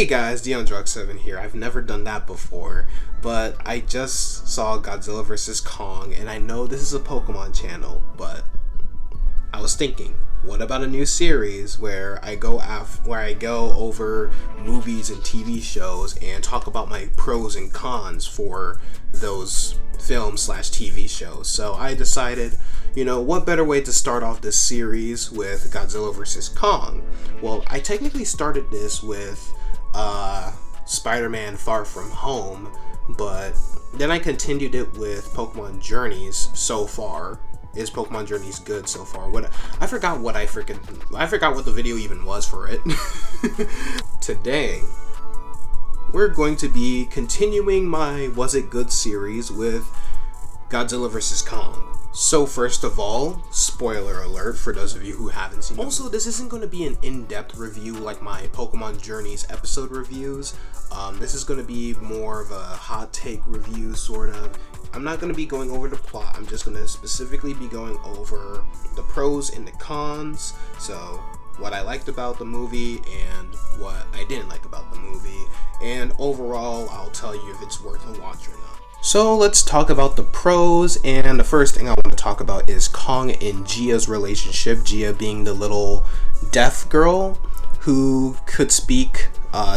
Hey guys, Drug7 here. I've never done that before, but I just saw Godzilla vs. Kong, and I know this is a Pokemon channel, but I was thinking, what about a new series where I go over movies and TV shows and talk about my pros and cons for those film/TV shows? So I decided, what better way to start off this series with Godzilla vs. Kong? Well, I technically started this with Spider-Man Far From Home, but then I continued it with Pokemon Journeys so far. Is Pokemon Journeys good so far? I forgot what the video even was for it. Today, we're going to be continuing my Was It Good series with Godzilla vs. Kong. So first of all, spoiler alert for those of you who haven't seen it. Also, this isn't going to be an in-depth review like my Pokemon Journeys episode reviews. This is going to be more of a hot take review, sort of. I'm not going to be going over the plot. I'm just going to specifically be going over the pros and the cons. So, what I liked about the movie and what I didn't like about the movie. And overall, I'll tell you if it's worth a watch or not. So let's talk about the pros, and the first thing I want to talk about is Kong and Gia's relationship. Gia being the little deaf girl who could speak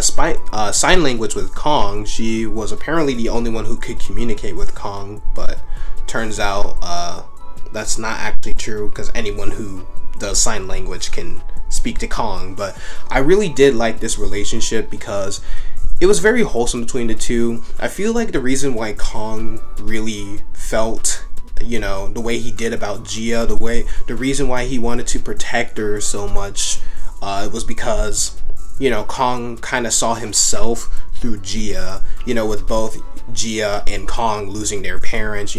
sign language with Kong. She was apparently the only one who could communicate with Kong, but turns out that's not actually true, because anyone who does sign language can speak to Kong. But I really did like this relationship because it was very wholesome between the two. I feel like the reason why Kong really felt, the way he did about Gia, the reason why he wanted to protect her so much, was because, Kong kind of saw himself through Gia, with both Gia and Kong losing their parents,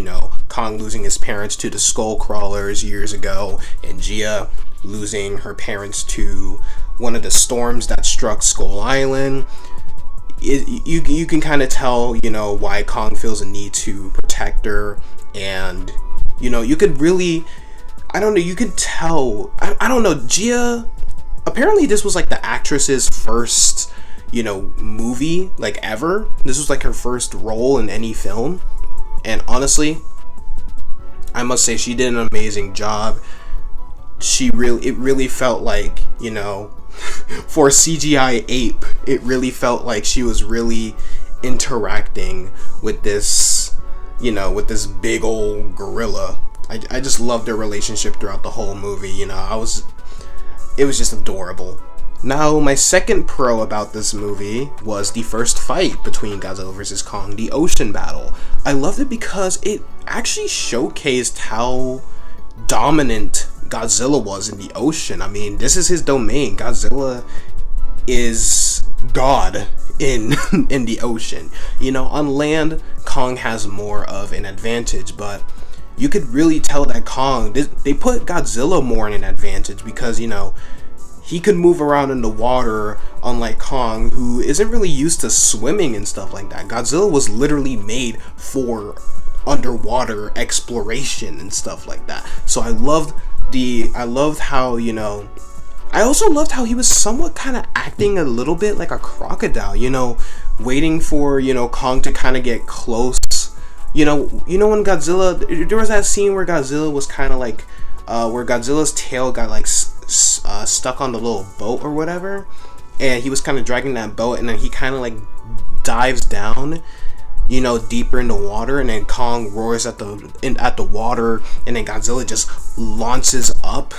Kong losing his parents to the skull crawlers years ago, and Gia losing her parents to one of the storms that struck Skull Island. You can kind of tell, why Kong feels a need to protect her, and, you could really, you could tell, I don't know, Gia, apparently this was, like, the actress's first, movie, like, ever. This was, like, her first role in any film, and honestly, I must say, she did an amazing job. It really felt like, for a CGI ape, it really felt like she was really interacting with this, with this big old gorilla. I just loved their relationship throughout the whole movie, it was just adorable. Now, my second pro about this movie was the first fight between Godzilla vs. Kong, the ocean battle. I loved it because it actually showcased how dominant Godzilla was in the ocean. I mean, this is his domain. Godzilla is God in the ocean. On land, Kong has more of an advantage, but you could really tell that Kong, they put Godzilla more in an advantage because, he could move around in the water, unlike Kong, who isn't really used to swimming and stuff like that. Godzilla was literally made for underwater exploration and stuff like that. So I loved how, I also loved how he was somewhat kind of acting a little bit like a crocodile, waiting for, Kong to kind of get close. When Godzilla, there was that scene where Godzilla was kind of like, where Godzilla's tail got like stuck on the little boat or whatever, and he was kind of dragging that boat, and then he kind of like dives down, deeper in the water, and then Kong roars at the water, and then Godzilla just launches up.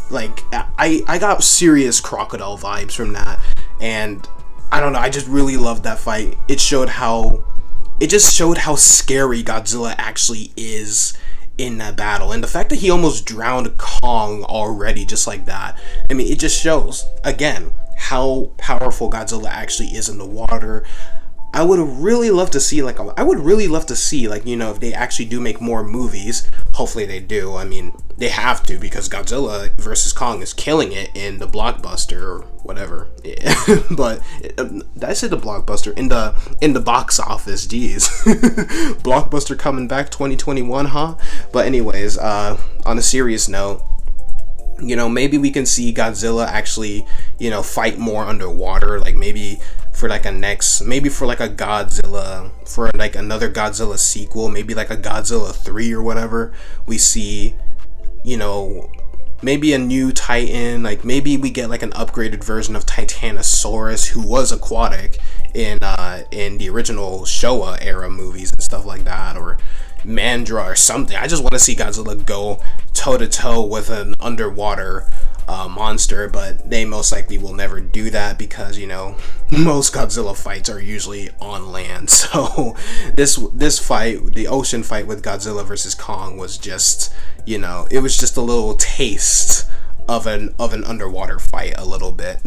Like, I got serious crocodile vibes from that, and I don't know, I just really loved that fight. It just showed how scary Godzilla actually is in that battle, and the fact that he almost drowned Kong already just like that, I mean, it just shows, again, how powerful Godzilla actually is in the water. I would really love to see, if they actually do make more movies. Hopefully they do. I mean, they have to, because Godzilla vs. Kong is killing it in the blockbuster or whatever. Yeah. But I said the blockbuster in the box office. Geez, Blockbuster coming back 2021, huh? But anyways, on a serious note, maybe we can see Godzilla actually, fight more underwater. Like, maybe for like a next, maybe for like a Godzilla, for like another Godzilla sequel, maybe like a Godzilla 3 or whatever, we see, you know, maybe a new Titan, like maybe we get like an upgraded version of Titanosaurus, who was aquatic in the original Showa era movies and stuff like that, or Mandra or something. I just want to see Godzilla go toe to toe with an underwater monster, but they most likely will never do that because, you know, most Godzilla fights are usually on land. So this fight, the ocean fight with Godzilla versus Kong, was just, you know, it was just a little taste of an underwater fight, a little bit.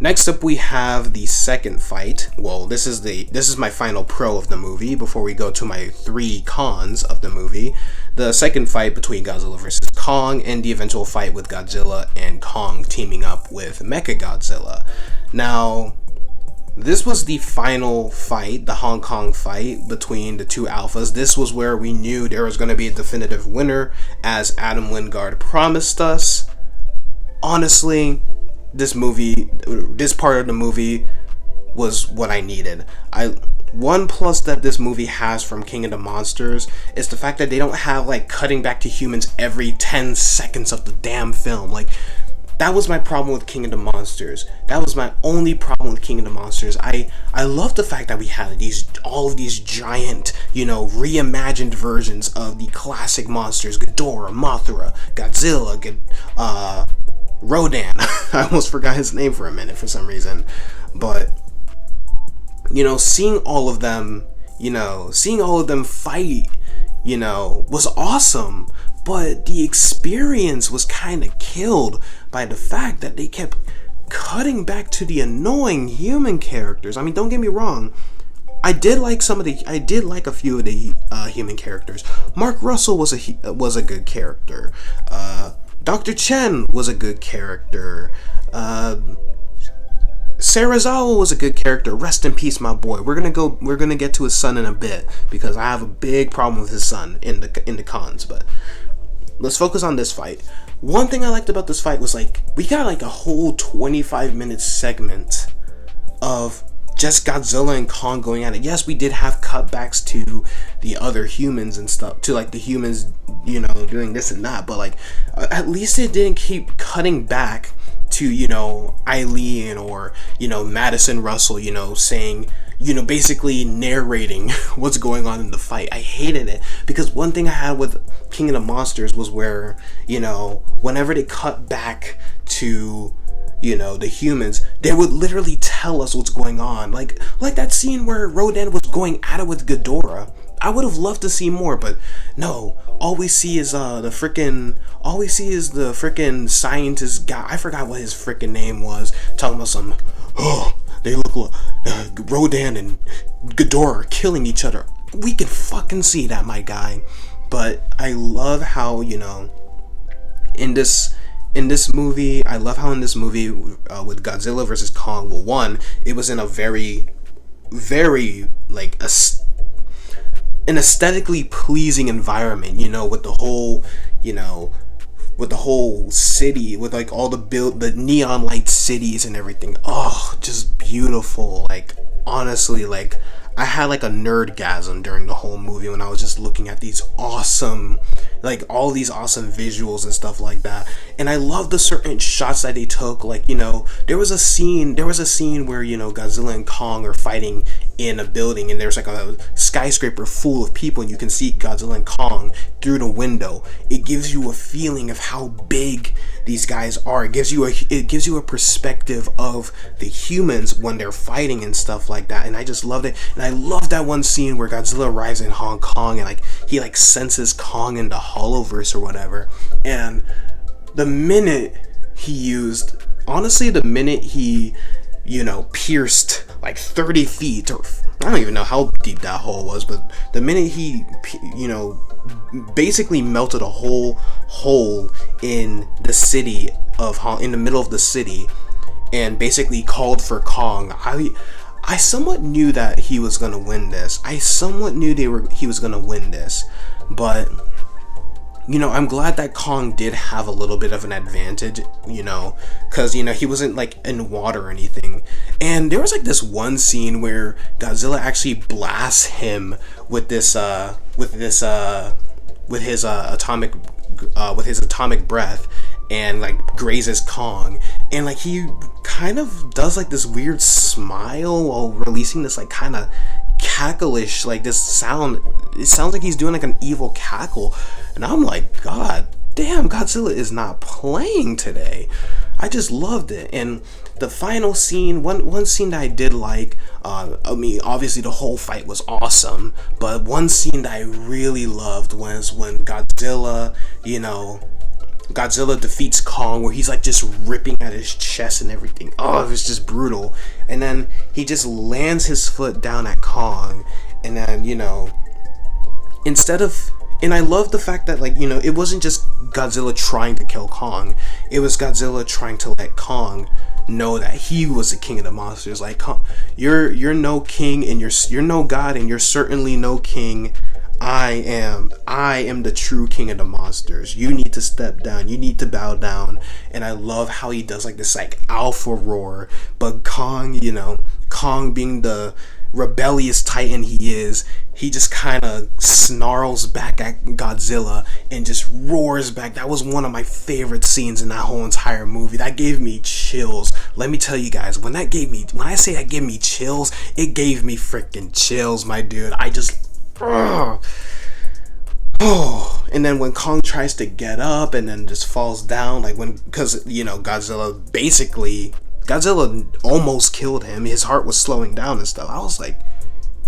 Next up, we have the second fight. Well, this is my final pro of the movie before we go to my 3 cons of the movie. The second fight between Godzilla vs. Kong, and the eventual fight with Godzilla and Kong teaming up with Mechagodzilla. Now, this was the final fight, the Hong Kong fight between the two alphas. This was where we knew there was going to be a definitive winner, as Adam Wingard promised us. Honestly, this part of the movie was what I needed. One plus that this movie has from King of the Monsters is the fact that they don't have like cutting back to humans every 10 seconds of the damn film. Like, that was my problem with King of the Monsters. That was my only problem with King of the Monsters. I love the fact that we had all of these giant, you know, reimagined versions of the classic monsters: Ghidorah, Mothra, Godzilla, Rodan. I almost forgot his name for a minute for some reason. But, you know, seeing all of them fight, you know, was awesome. But the experience was kind of killed by the fact that they kept cutting back to the annoying human characters. I mean, don't get me wrong, I did like a few of the human characters. Mark Russell was a good character. Dr. Chen was a good character. Serizawa was a good character. Rest in peace, my boy. We're gonna get to his son in a bit because I have a big problem with his son in the cons. But let's focus on this fight. One thing I liked about this fight was, like, we got like a whole 25-minute segment of just Godzilla and Kong going at it. Yes, we did have cutbacks to the other humans and stuff, to like the humans, you know, doing this and that, but like at least it didn't keep cutting back to, you know, Eileen or, you know, Madison Russell, you know, saying, you know, basically narrating what's going on in the fight. I hated it because one thing I had with King of the Monsters was where, you know, whenever they cut back to, you know, the humans, they would literally tell us what's going on. Like that scene where Rodan was going at it with Ghidorah. I would have loved to see more, but no. All we see is the freaking scientist guy. I forgot what his freaking name was. Talking about some, oh, they look like Rodan and Ghidorah are killing each other. We can fucking see that, my guy. But I love how, you know, in this movie, with Godzilla versus Kong, well, one, it was in a very, very, like, an aesthetically pleasing environment, you know, with the whole, you know, with the whole city, with like all the neon light cities and everything. Oh, just beautiful. Like, honestly, like, I had like a nerdgasm during the whole movie when I was just looking at these awesome, like, all these awesome visuals and stuff like that. And I love the certain shots that they took. Like, you know, there was a scene where, you know, Godzilla and Kong are fighting in a building, and there's like a skyscraper full of people, and you can see Godzilla and Kong through the window. It gives you a feeling of how big these guys are. It gives you a perspective of the humans when they're fighting and stuff like that. And I just loved it. And I love that one scene where Godzilla arrives in Hong Kong and like he like senses Kong in the Holoverse or whatever. And the minute he, you know, pierced like 30 feet, or I don't even know how deep that hole was, but the minute he, you know, basically melted a whole hole in the city of in the middle of the city, and basically called for Kong, I somewhat knew that he was gonna win this. He was gonna win this, but I'm glad that Kong did have a little bit of an advantage, because, he wasn't, like, in water or anything. And there was, like, this one scene where Godzilla actually blasts him with his atomic breath, and, like, grazes Kong. And, like, he kind of does, like, this weird smile while releasing this, like, kind of cackleish, like, this sound. It sounds like he's doing, like, an evil cackle. And I'm like, God damn, Godzilla is not playing today. I just loved it. And the final scene, one scene that I did like, obviously the whole fight was awesome, but one scene that I really loved was when Godzilla defeats Kong, where he's, like, just ripping at his chest and everything. Oh, it was just brutal. And then he just lands his foot down at Kong, and then, and I love the fact that, like, it wasn't just Godzilla trying to kill Kong. It was Godzilla trying to let Kong know that he was the king of the monsters. Like, you're no king, and you're no god, and you're certainly no king. I am the true king of the monsters. You need to step down. You need to bow down. And I love how he does, like, this, like, alpha roar. But Kong, Kong being the rebellious titan he is, he just kind of snarls back at Godzilla and just roars back. That was one of my favorite scenes in that whole entire movie. That gave me chills. Let me tell you guys, when I say that gave me chills, it gave me freaking chills, my dude. I just and then when Kong tries to get up and then just falls down, like, because Godzilla almost killed him. His heart was slowing down and stuff. I was like,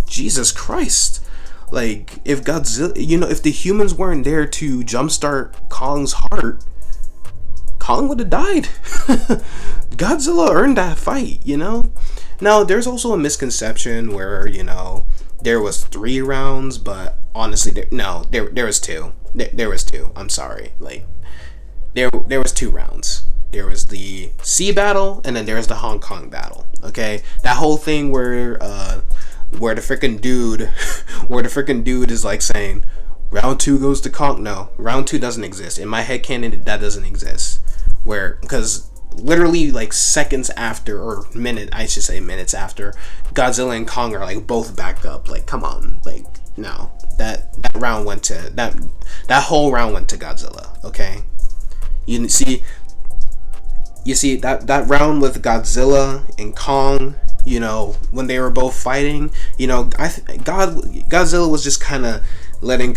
Jesus Christ. Like, if Godzilla, if the humans weren't there to jumpstart Kong's heart, Kong would have died. Godzilla earned that fight, Now, there's also a misconception where, there was 3 rounds, but honestly, there was 2. There was 2. I'm sorry. Like, there was 2 rounds. There was the sea battle, and then there was the Hong Kong battle. Okay, that whole thing where the freaking dude is, like, saying round 2 goes to Kong. No, round 2 doesn't exist in my headcanon. That doesn't exist. Because literally, like, seconds after, or minutes after, Godzilla and Kong are, like, both back up. Like, come on, like, no, that round went to that whole round went to Godzilla. Okay, you see that round with Godzilla and Kong, when they were both fighting, Godzilla was just kind of letting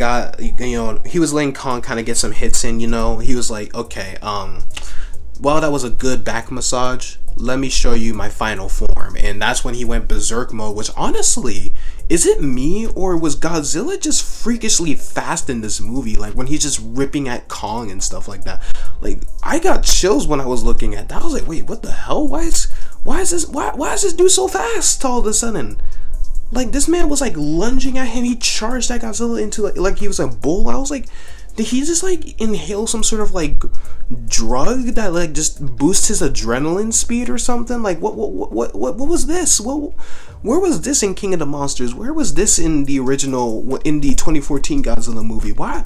he was letting Kong kind of get some hits in. He was like, okay, well, that was a good back massage. Let me show you my final form. And that's when he went berserk mode, which, honestly, is it me, or was Godzilla just freakishly fast in this movie? Like, when he's just ripping at Kong and stuff like that. Like, I got chills when I was looking at that. I was like, wait, what the hell? Why is this dude so fast all of a sudden? Like, this man was, like, lunging at him. He charged that Godzilla into, like he was a bull. I was like, did he just, like, inhale some sort of, like, drug that, like, just boosts his adrenaline speed or something? Like, what was this? Where was this in King of the Monsters? Where was this in the 2014 Godzilla movie? Why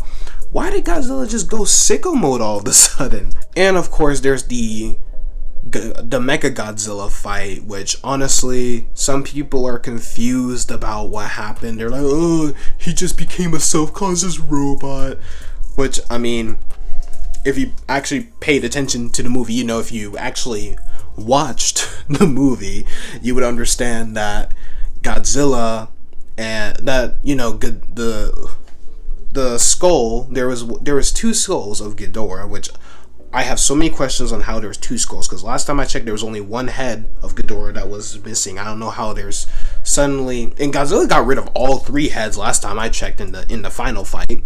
did Godzilla just go sicko mode all of a sudden? And of course, there's the Mechagodzilla Fight, which, honestly, some people are confused about what happened. They're like, oh, he just became a self-conscious robot. Which, I mean, if you actually paid attention to the movie, if you actually watched the movie, you would understand that Godzilla and that, the skull, there was 2 skulls of Ghidorah, which I have so many questions on how there's 2 skulls, because last time I checked, there was only 1 head of Ghidorah that was missing. I don't know how there's suddenly, and Godzilla got rid of all 3 heads last time I checked in the final fight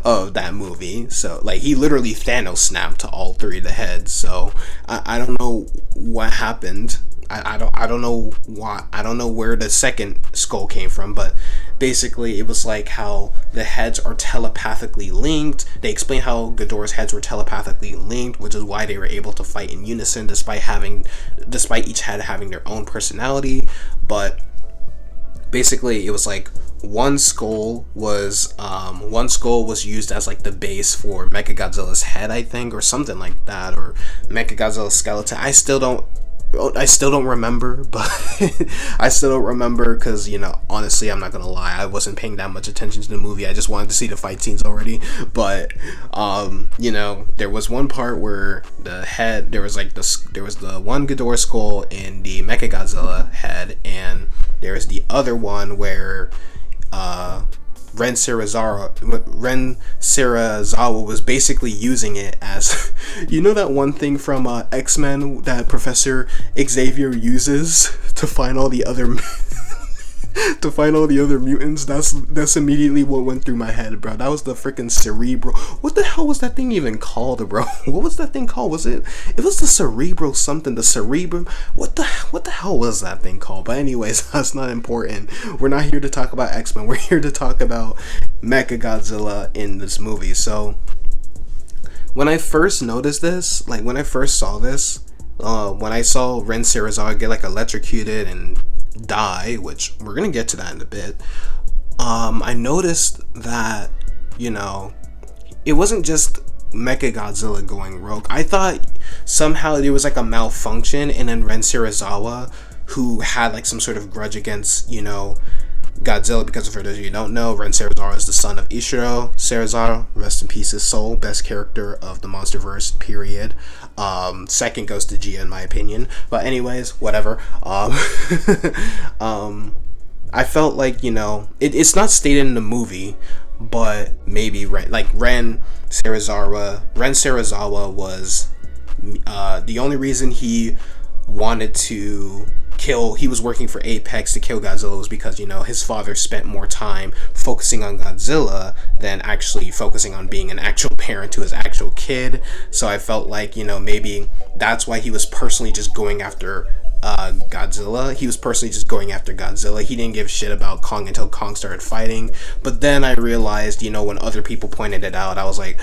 of that movie. So, like, he literally Thanos snapped to all 3 of the heads. So I don't know what happened. I don't know why. I don't know where the second skull came from, but basically it was like how the heads are telepathically linked. They explain how Ghidorah's heads were telepathically linked, which is why they were able to fight in unison despite each head having their own personality. But basically it was like one skull was used as like the base for Mechagodzilla's head, I think, or something like that, or Mechagodzilla's skeleton. I still don't remember, but I still don't remember because, you know, honestly, I'm not gonna lie, I wasn't paying that much attention to the movie. I just wanted to see the fight scenes already. But you know, there was one part where there was the one Ghidorah skull in the Mechagodzilla head, and there was the other one where Ren Serizawa was basically using it as, you know, that one thing from X-Men that Professor Xavier uses to find all the other mutants. That's immediately what went through my head, bro. That was the freaking Cerebro. What the hell was that thing even called, bro? What was that thing called? It was the Cerebro something, the Cerebrum. What the hell was that thing called? But anyways, that's not important. We're not here to talk about X-Men. We're here to talk about Mechagodzilla in this movie. So when I first noticed this, like when I first saw this, when I saw Ren Serizawa get like electrocuted and die, which we're gonna get to that in a bit, I noticed that, you know, it wasn't just Mechagodzilla going rogue. I thought somehow there was like a malfunction, and then Ren Serizawa, who had like some sort of grudge against, you know, Godzilla, because for those of you who don't know, Ren Serizawa is the son of Ishiro Serizawa, rest in peace his soul, best character of the MonsterVerse, period. Second goes to Gia in my opinion, but anyways, whatever. I felt like, you know, it's not stated in the movie, but maybe Ren Serizawa was the only reason he wanted to he was working for Apex to kill Godzilla was because, you know, his father spent more time focusing on Godzilla than actually focusing on being an actual parent to his actual kid. So I felt like, you know, maybe that's why he was personally just going after Godzilla. He was personally just going after Godzilla. He didn't give a shit about Kong until Kong started fighting. But then I realized, you know, when other people pointed it out, I was like,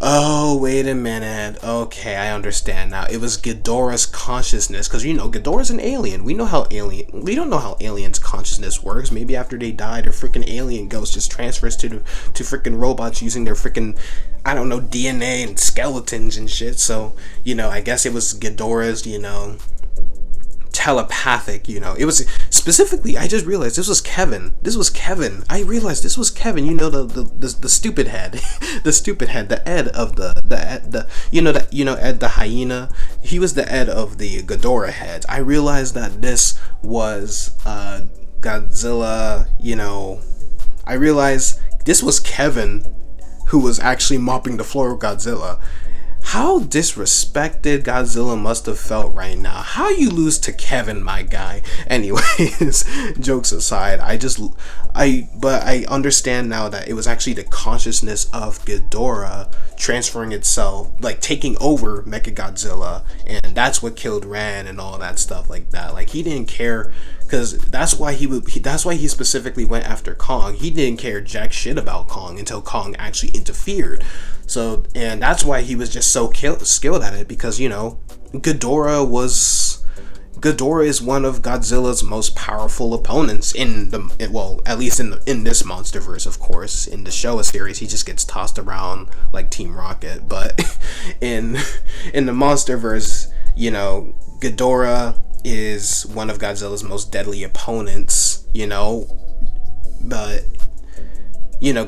oh, wait a minute. Okay, I understand now. It was Ghidorah's consciousness, because, you know, Ghidorah's an alien. We don't know how aliens' consciousness works. Maybe after they die, their freaking alien ghost just transfers to freaking robots using their freaking, I don't know, DNA and skeletons and shit. So, you know, I guess it was Ghidorah's, you know, telepathic, you know. It was specifically, I just realized this was Kevin. I realized this was Kevin, you know, the stupid head. The Ed of the Ed the hyena. He was the Ed of the Ghidorah heads. I realized that this was Godzilla, you know. I realized this was Kevin who was actually mopping the floor of Godzilla. How disrespected Godzilla must have felt right now. How you lose to Kevin, my guy? Anyways, jokes aside, I understand now that it was actually the consciousness of Ghidorah transferring itself, like taking over Mechagodzilla, and that's what killed Ren and all that stuff like that. Like, he didn't care, because that's why he specifically went after Kong. He didn't care jack shit about Kong until Kong actually interfered. So, and that's why he was just so skilled at it, because, you know, Ghidorah is one of Godzilla's most powerful opponents at least in this MonsterVerse, of course. In the Showa series, he just gets tossed around like Team Rocket, but in the MonsterVerse, you know, Ghidorah is one of Godzilla's most deadly opponents, you know, but, you know,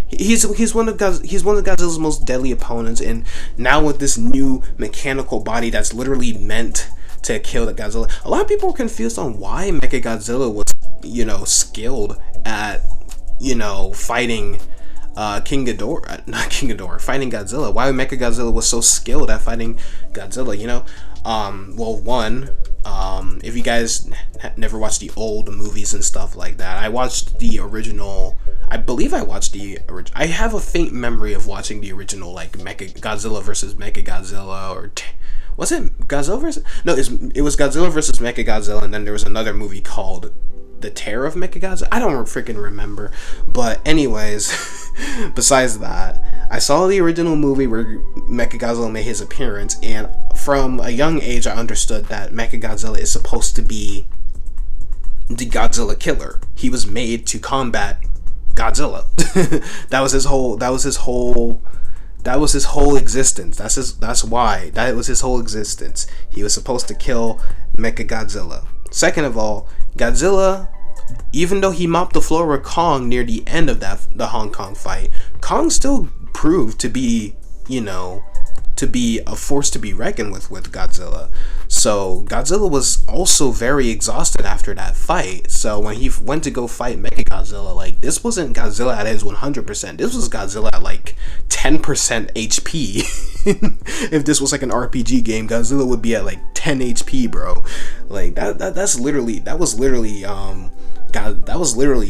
he's one of Godzilla's most deadly opponents, and now with this new mechanical body that's literally meant to kill the Godzilla, a lot of people were confused on why Mechagodzilla was, you know, skilled at, you know, fighting fighting Godzilla. Why Mechagodzilla was so skilled at fighting Godzilla, you know? If you guys never watched the old movies and stuff like that, I watched the original. I believe I watched the original. I have a faint memory of watching the original, like Godzilla versus Mechagodzilla, or was it Godzilla versus? No, it was Godzilla versus Mechagodzilla, and then there was another movie called The Terror of Mechagodzilla. I don't freaking remember. But anyways, besides that, I saw the original movie where Mechagodzilla made his appearance, and from a young age I understood that Mechagodzilla is supposed to be the Godzilla killer. He was made to combat Godzilla. That was his whole existence. That's why. That was his whole existence. He was supposed to kill Mechagodzilla. Second of all, Godzilla, even though he mopped the floor with Kong near the end of the Hong Kong fight, Kong still proved to be, to be a force to be reckoned with Godzilla. So Godzilla was also very exhausted after that fight. So when he went to go fight Mechagodzilla, like, this wasn't Godzilla at his 100%. This was Godzilla at like 10% HP. If this was like an RPG game, Godzilla would be at like 10 HP, bro. Like that was literally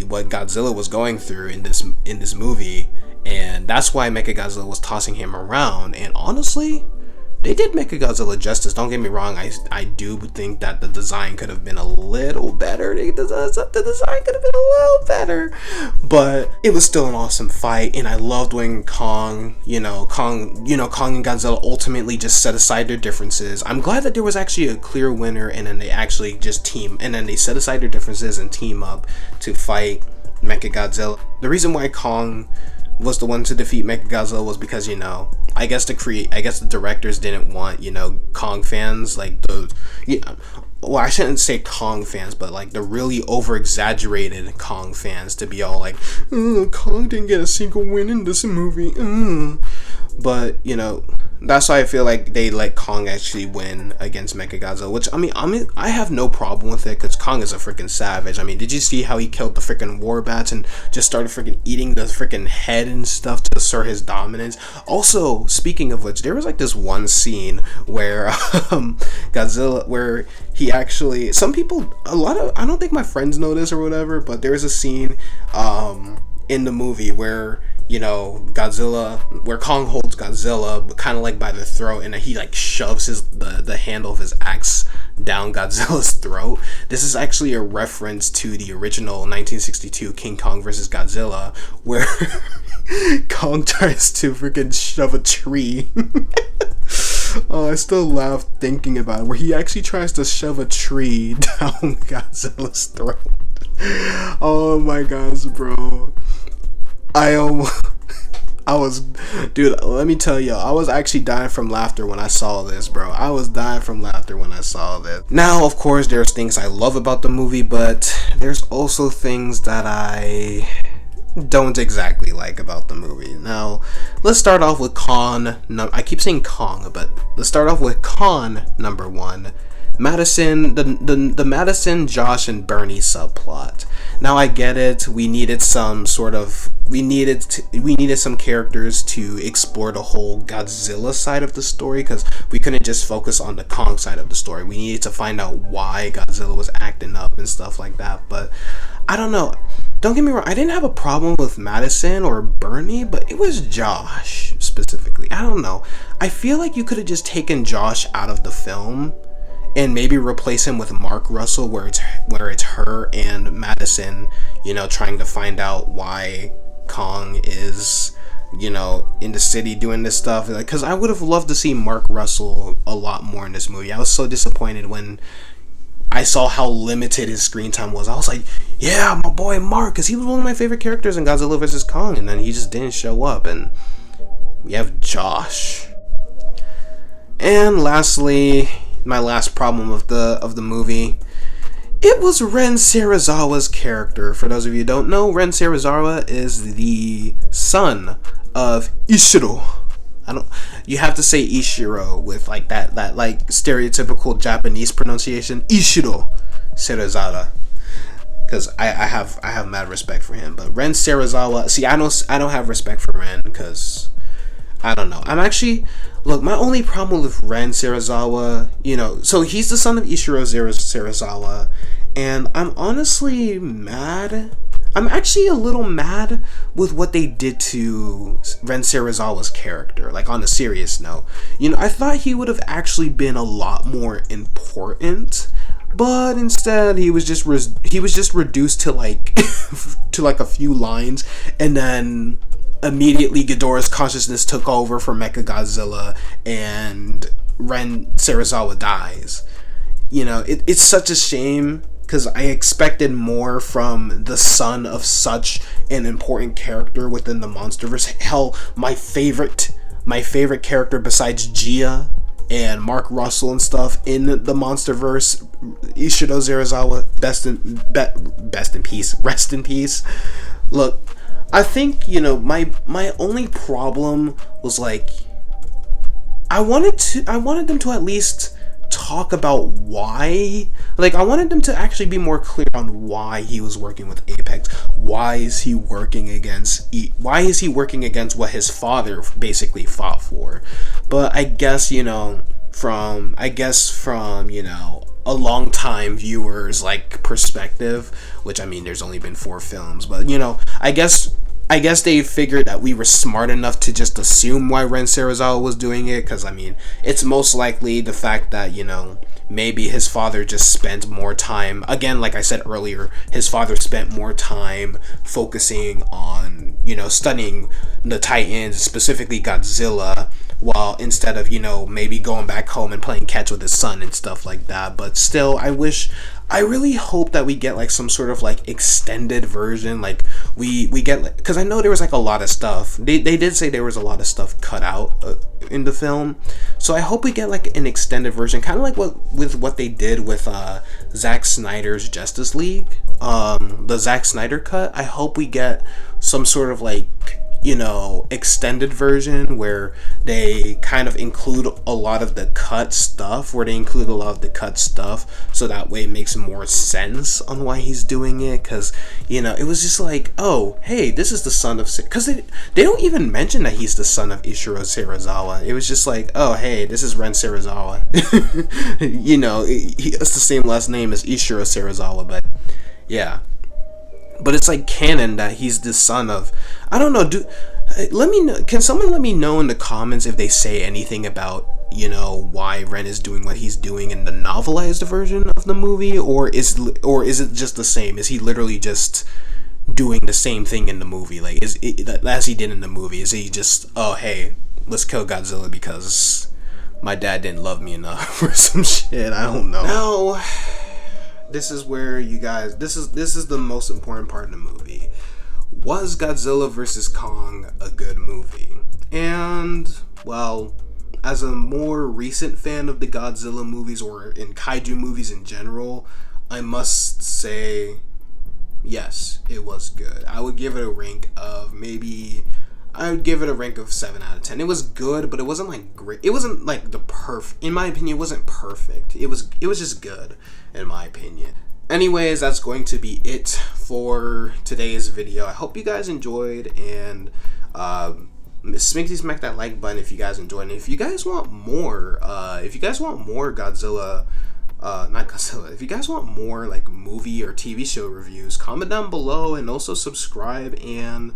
what Godzilla was going through in this movie. And that's why Mechagodzilla was tossing him around. And honestly, they did Mechagodzilla justice. Don't get me wrong. I do think that the design could have been a little better. The design could have been a little better. But it was still an awesome fight. And I loved when Kong and Godzilla ultimately just set aside their differences. I'm glad that there was actually a clear winner. And then they actually just they set aside their differences and team up to fight Mechagodzilla. The reason why Kong was the one to defeat Mechagodzilla was because, I guess the directors didn't want, Kong fans, like well, I shouldn't say Kong fans, but like the really over-exaggerated Kong fans to be all like, Kong didn't get a single win in this movie. But, that's why I feel like they let Kong actually win against Mechagodzilla, which, I have no problem with it, because Kong is a freaking savage. Did you see how he killed the freaking war bats and just started freaking eating the freaking head and stuff to assert his dominance? Also, speaking of which, there was like this one scene where Godzilla, where he actually, I don't think my friends know this or whatever, but there is a scene in the movie where Godzilla, where Kong holds Godzilla kind of like by the throat, and he like shoves the handle of his axe down Godzilla's throat. This is actually a reference to the original 1962 King Kong vs. Godzilla, where Kong tries to freaking shove a tree. Oh, I still laugh thinking about it, where he actually tries to shove a tree down Godzilla's throat. Oh my gosh, bro. Dude, let me tell you, I was actually dying from laughter when I saw this, bro. I was dying from laughter when I saw this. Now, of course, there's things I love about the movie, but there's also things that I don't exactly like about the movie. Now, let's start off with I keep saying Kong, but let's start off with con number one. Madison, the Madison, Josh, and Bernie subplot. Now I get it. We needed some characters to explore the whole Godzilla side of the story, because we couldn't just focus on the Kong side of the story. We needed to find out why Godzilla was acting up and stuff like that. But I don't know. Don't get me wrong. I didn't have a problem with Madison or Bernie, but it was Josh specifically. I don't know. I feel like you could have just taken Josh out of the film and maybe replace him with Mark Russell, where it's her and Madison, trying to find out why Kong is, in the city doing this stuff. Because I would have loved to see Mark Russell a lot more in this movie. I was so disappointed when I saw how limited his screen time was. I was like, yeah, my boy Mark, because he was one of my favorite characters in Godzilla vs. Kong, and then he just didn't show up. And we have Josh. And lastly, my last problem of the movie, it was Ren Serizawa's character. For those of you who don't know, Ren Serizawa is the son of Ishiro. You have to say Ishiro with like that like stereotypical Japanese pronunciation, Ishiro Serizawa, because I have mad respect for him. But Ren Serizawa, see, I don't have respect for Ren, because I don't know. My only problem with Ren Serizawa, so he's the son of Ishiro Serizawa, and I'm honestly mad. I'm actually a little mad with what they did to Ren Serizawa's character, like on a serious note. I thought he would have actually been a lot more important, but instead he was just reduced to like to like a few lines, and then immediately Ghidorah's consciousness took over for Mechagodzilla, and Ren Serizawa dies. It's such a shame because I expected more from the son of such an important character within the MonsterVerse. Hell, my favorite character besides Gia and Mark Russell and stuff in the MonsterVerse, Ishiro Serizawa, rest in peace. Look, I think, you know, my only problem was like, I wanted them to at least talk about why. Like, I wanted them to actually be more clear on why he was working with Apex. Why is he working against what his father basically fought for? But I guess, you know, from you know, a long time viewers like perspective, which, I mean, there's only been 4 films, but, you know, I guess they figured that we were smart enough to just assume why Ren Serizawa was doing it, because, I mean, it's most likely the fact that, you know, maybe his father just spent more time, again, like I said earlier, his father spent more time focusing on, you know, studying the Titans, specifically Godzilla, while instead of, you know, maybe going back home and playing catch with his son and stuff like that. But still, I really hope that we get like some sort of like extended version, like we get, like, because I know there was like a lot of stuff, they did say there was a lot of stuff cut out in the film, so I hope we get like an extended version, kind of like what they did with Zack Snyder's Justice League, the Zack Snyder cut. I hope we get some sort of like, you know, extended version where they kind of include a lot of the cut stuff, so that way it makes more sense on why he's doing it. Because, you know, it was just like, oh, hey, this is the son of, because they don't even mention that he's the son of Ishiro Serizawa. It was just like, oh, hey, this is Ren Serizawa. You know, it's the same last name as Ishiro Serizawa, but yeah. But it's like canon that he's the son of, I don't know, let me know, can someone let me know in the comments if they say anything about, you know, why Ren is doing what he's doing in the novelized version of the movie, or is it just the same? Is he literally just doing the same thing in the movie, like, as he did in the movie? Is he just, oh, hey, let's kill Godzilla because my dad didn't love me enough or some shit? I don't know. No. This is where you guys, this is the most important part of the movie. Was Godzilla vs. Kong a good movie? And, well, as a more recent fan of the Godzilla movies, or in kaiju movies in general, I must say, yes, it was good. I would give it a rank of 7 out of 10. It was good, but it wasn't like great. It wasn't like in my opinion, it wasn't perfect. It was just good, in my opinion. Anyways, that's going to be it for today's video. I hope you guys enjoyed, and smack that like button if you guys enjoyed. And if you guys want more, Godzilla, not Godzilla, if you guys want more like movie or TV show reviews, comment down below, and also subscribe and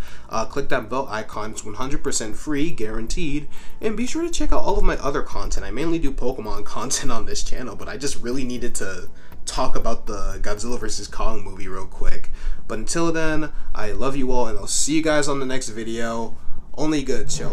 click that bell icon. It's 100% free, guaranteed. And be sure to check out all of my other content. I mainly do Pokemon content on this channel, but I just really needed to talk about the Godzilla vs. Kong movie real quick. But until then, I love you all, and I'll see you guys on the next video. Only good, chill.